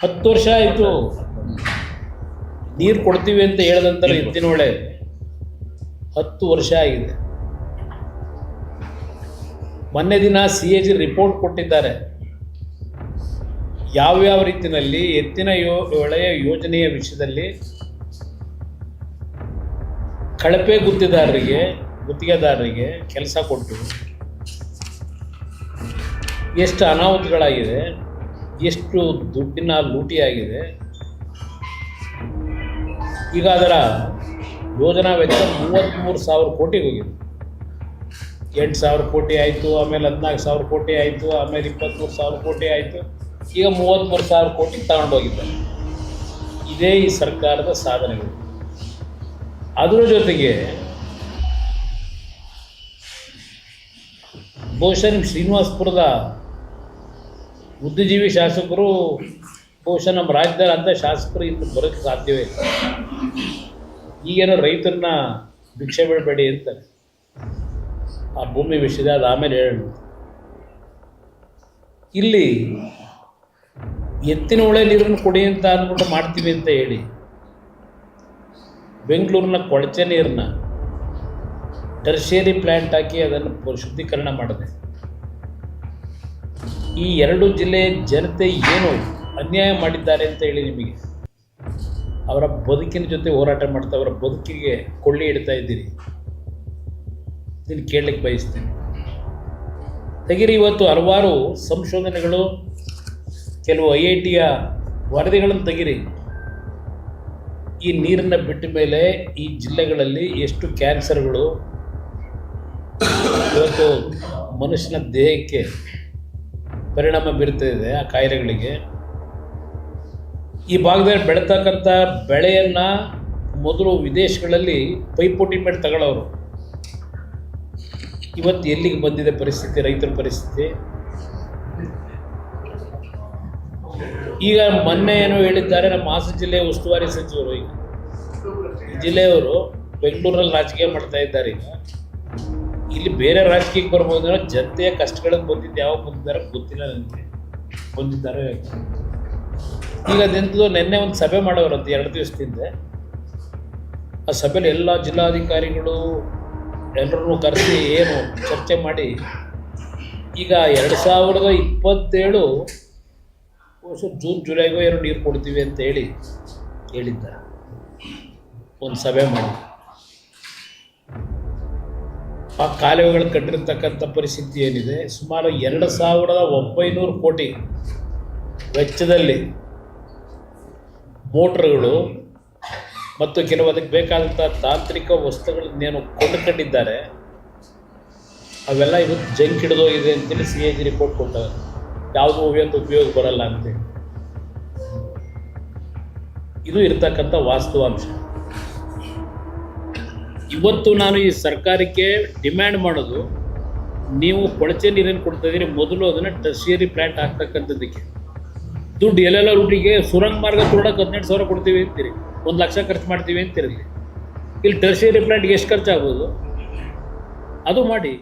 10 ವರ್ಷ ಆಯಿತು ನೀರು ಕೊಡ್ತೀವಿ ಅಂತ ಹೇಳಿದಂತರ ಎತ್ತಿನೊಳೆ 10 ವರ್ಷ ಆಗಿದೆ. ಮೊನ್ನೆ ದಿನ CAG ರಿಪೋರ್ಟ್ ಕೊಟ್ಟಿದ್ದಾರೆ. ಯಾವ್ಯಾವ ರೀತಿಯಲ್ಲಿ ಎತ್ತಿನ ಒಳೆಯ ಯೋಜನೆಯ ವಿಷಯದಲ್ಲಿ ಕಳಪೆ ಗುತ್ತಿಗೆದಾರರಿಗೆ ಕೆಲಸ ಕೊಟ್ಟು ಎಷ್ಟು ಅನಾಹುತಗಳಾಗಿದೆ, ಎಷ್ಟು ದುಡ್ಡಿನ ಲೂಟಿಯಾಗಿದೆ. ಈಗ ಅದರ ಯೋಜನಾ ವೆಚ್ಚ 33,000 ಕೋಟಿಗೆ ಹೋಗಿದೆ. 8,000 ಕೋಟಿ ಆಯಿತು, ಆಮೇಲೆ 14,000 ಕೋಟಿ ಆಯಿತು, ಆಮೇಲೆ 23,000 ಕೋಟಿ ಆಯಿತು, ಈಗ 33,000 ಕೋಟಿಗೆ ತಗೊಂಡೋಗಿದ್ದಾರೆ. ಇದೇ ಈ ಸರ್ಕಾರದ ಸಾಧನೆಗಳು. ಅದರ ಜೊತೆಗೆ ಬಹುಶಃ ನಿಮ್ಮ ಶ್ರೀನಿವಾಸಪುರದ ಬುದ್ಧಿಜೀವಿ ಶಾಸಕರು ಬಹುಶಃ ನಮ್ಮ ರಾಜ್ಯದಲ್ಲಿ ಅಂಥ ಶಾಸಕರು ಇನ್ನು ಬರೋಕ್ಕೆ ಸಾಧ್ಯವೇ ಇಲ್ಲ. ಈಗೇನೋ ರೈತರನ್ನ ಭಿಕ್ಷೆ ಬಿಡಬೇಡಿ ಅಂತಾರೆ ಆ ಭೂಮಿ ವಿಷಯದ, ಅದು ಆಮೇಲೆ ಹೇಳೋಣ. ಇಲ್ಲಿ ಎತ್ತಿನ ಹೊಳೆ ನೀರನ್ನು ಕೊಡಿ ಅಂತ ಅಂದ್ಬಿಟ್ಟು ಮಾಡ್ತೀವಿ ಅಂತ ಹೇಳಿ ಬೆಂಗಳೂರಿನ ಕೊಳಚೆ ನೀರನ್ನ ಟರ್ಷಿಯರಿ ಪ್ಲ್ಯಾಂಟ್ ಹಾಕಿ ಅದನ್ನು ಶುದ್ಧೀಕರಣ ಮಾಡಿದೆ. ಈ 2 ಜಿಲ್ಲೆಯ ಜನತೆ ಏನು ಅನ್ಯಾಯ ಮಾಡಿದ್ದಾರೆ ಅಂತ ಹೇಳಿ ನಿಮಗೆ ಅವರ ಬದುಕಿನ ಜೊತೆ ಹೋರಾಟ ಮಾಡ್ತಾ ಅವರ ಬದುಕಿಗೆ ಕೊಳ್ಳಿ ಇಡ್ತಾ ಇದ್ದೀರಿ. ಇದನ್ನು ಕೇಳಲಿಕ್ಕೆ ಬಯಸ್ತೀನಿ. ತೆಗಿರಿ, ಇವತ್ತು ಹಲವಾರು ಸಂಶೋಧನೆಗಳು, ಕೆಲವು IITಯ ವರದಿಗಳನ್ನು ತೆಗಿರಿ. ಈ ನೀರನ್ನು ಬಿಟ್ಟ ಮೇಲೆ ಈ ಜಿಲ್ಲೆಗಳಲ್ಲಿ ಎಷ್ಟು ಕ್ಯಾನ್ಸರ್ಗಳು ಇವತ್ತು ಮನುಷ್ಯನ ದೇಹಕ್ಕೆ ಪರಿಣಾಮ ಬೀರ್ತಾ ಇದೆ. ಆ ಕಾಯಿಲೆಗಳಿಗೆ ಈ ಭಾಗದಲ್ಲಿ ಬೆಳೀತಕ್ಕಂಥ ಬೆಳೆಯನ್ನು ಮೊದಲು ವಿದೇಶಗಳಲ್ಲಿ ಪೈಪೋಟಿ ಮೇಲೆ ತಗೊಳ್ಳೋರು. ಇವತ್ತು ಎಲ್ಲಿಗೆ ಬಂದಿದೆ ಪರಿಸ್ಥಿತಿ, ರೈತರ ಪರಿಸ್ಥಿತಿ. ಈಗ ಮೊನ್ನೆ ಏನೋ ಹೇಳಿದ್ದಾರೆ, ನಮ್ಮ ಹಾಸನ ಜಿಲ್ಲೆಯ ಉಸ್ತುವಾರಿ ಸಚಿವರು, ಈಗ ಈ ಜಿಲ್ಲೆಯವರು ಬೆಂಗಳೂರಲ್ಲಿ ರಾಜಕೀಯ ಮಾಡ್ತಾ ಇದ್ದಾರೆ. ಈಗ ಇಲ್ಲಿ ಬೇರೆ ರಾಜಕೀಯಕ್ಕೆ ಬರ್ಬೋದು, ಜನತೆಯ ಕಷ್ಟಗಳಿಗೆ ಬಂದಿದ್ದು ಯಾವಾಗ ಬಂದಿದ್ದಾರೆ ಗೊತ್ತಿಲ್ಲ ನನಗೆ, ಬಂದಿದ್ದಾರೆ. ಈಗ ಅದೆಂಥದ್ದು ನಿನ್ನೆ ಒಂದು ಸಭೆ ಮಾಡೋರಂತೆ 2 ದಿವಸದಿಂದ. ಆ ಸಭೆಯಲ್ಲಿ ಎಲ್ಲ ಜಿಲ್ಲಾಧಿಕಾರಿಗಳು ಎಲ್ಲರನ್ನೂ ಕರೆಸಿ ಏನು ಚರ್ಚೆ ಮಾಡಿ ಈಗ 2027 ಜೂನ್ ಜುಲೈಗೂ ಏನೋ ನೀರು ಕೊಡ್ತೀವಿ ಅಂತ ಹೇಳಿ ಹೇಳಿದ್ದಾರೆ. ಒಂದು ಸಭೆ ಮಾಡಿ ಆ ಕಾಲುವೆಗಳು ಕಟ್ಟಿರ್ತಕ್ಕಂಥ ಪರಿಸ್ಥಿತಿ ಏನಿದೆ, ಸುಮಾರು 2,900 ಕೋಟಿ ವೆಚ್ಚದಲ್ಲಿ ಮೋಟ್ರ್ಗಳು ಮತ್ತು ಕೆಲವು ಅದಕ್ಕೆ ಬೇಕಾದಂಥ ತಾಂತ್ರಿಕ ವಸ್ತುಗಳನ್ನೇನು ಕೊಂಡುಕೊಂಡಿದ್ದಾರೆ, ಅವೆಲ್ಲ ಇವತ್ತು ಜಂಕ್ ಹಿಡಿದೋಗಿದೆ ಅಂತೇಳಿ CAG ರಿಪೋರ್ಟ್ ಕೊಟ್ಟವರು. ಯಾವುದೂ ಉಪಯೋಗ ಬರಲ್ಲ ಅಂತೇಳಿ. ಇದು ಇರ್ತಕ್ಕಂಥ ವಾಸ್ತವಾಂಶ. ಇವತ್ತು ನಾನು ಈ ಸರ್ಕಾರಕ್ಕೆ ಡಿಮ್ಯಾಂಡ್ ಮಾಡೋದು, ನೀವು ಕೊಳಚೆ ನೀರನ್ನು ಕೊಡ್ತಾ ಇದ್ದೀರಿ, ಮೊದಲು ಅದನ್ನು ಟರ್ಷಿಯರಿ ಪ್ಲ್ಯಾಂಟ್ ಹಾಕ್ತಕ್ಕಂಥದ್ದಕ್ಕೆ ದುಡ್ಡು ಎಲ್ಲೆಲ್ಲ ರೂಟಿಗೆ ಸುರಂಗ ಮಾರ್ಗ ತೋಡಕ್ಕೆ 18,000 ಕೊಡ್ತೀವಿ ಅಂತೀರಿ, 1 ಲಕ್ಷ ಖರ್ಚು ಮಾಡ್ತೀವಿ ಅಂತಿರಲಿ. ಇಲ್ಲಿ ಟರ್ಷಿಯರಿ ಪ್ಲ್ಯಾಂಟ್ಗೆ ಎಷ್ಟು ಖರ್ಚಾಗ್ಬೋದು ಅದು ಮಾಡಿ.